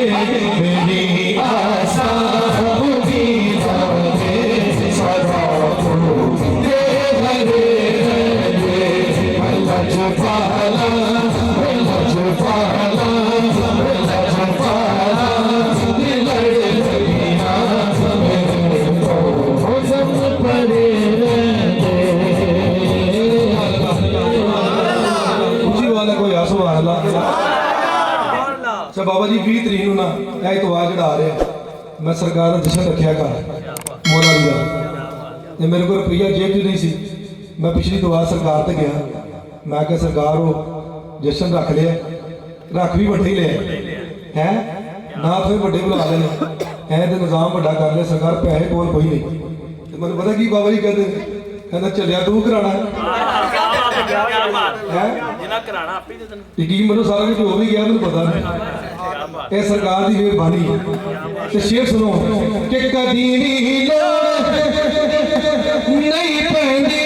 मेरी आशा बाबा जी 20 तरीक ना एतवार जड़ा आ रहा मैं सरकार का जश्न रखा घर मौला जी का मेरे को रुपया जेब च नहीं सी मैं पिछली दवार सरकार तक गया मैं क्या सरकार वो जश्न रख लिया रख भी बड़े ही लिया है ना तो बड़े बुला लेने है तो निजाम बड़ा कर लिया सरकार पैसे कोल कोई नहीं तो मैंने पता की बाबा जी कहते चलिया तू कराना यकीन मनो सारा कुछ हो भी गया मैं पता नहीं सरकार की मेहरबानी तो शेर सुनो कि कदी नहीं पैंदी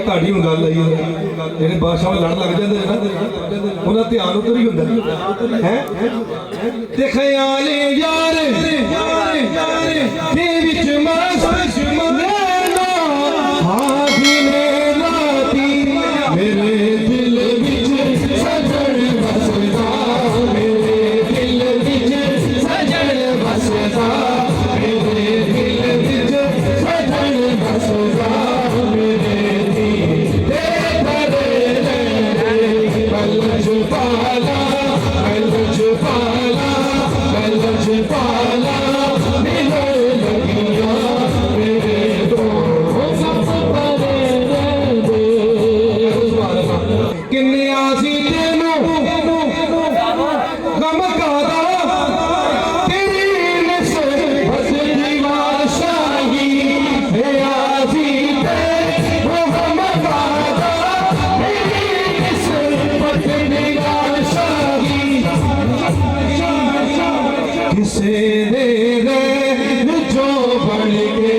ताड़ी हूँ गल आई जेडे बादशाह लड़ लग जाते उन्होंने ध्यान उधर ही होंगे ख्याल यार मेरे दिल विच सजन बसदा मेरे दिल विच सजन बसदा मेरे दिल विच सजन बसदा दे रैन जो बन के,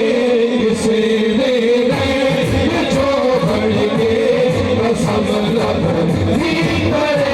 किसे दे रैन जो बन के, कसम लब दी करे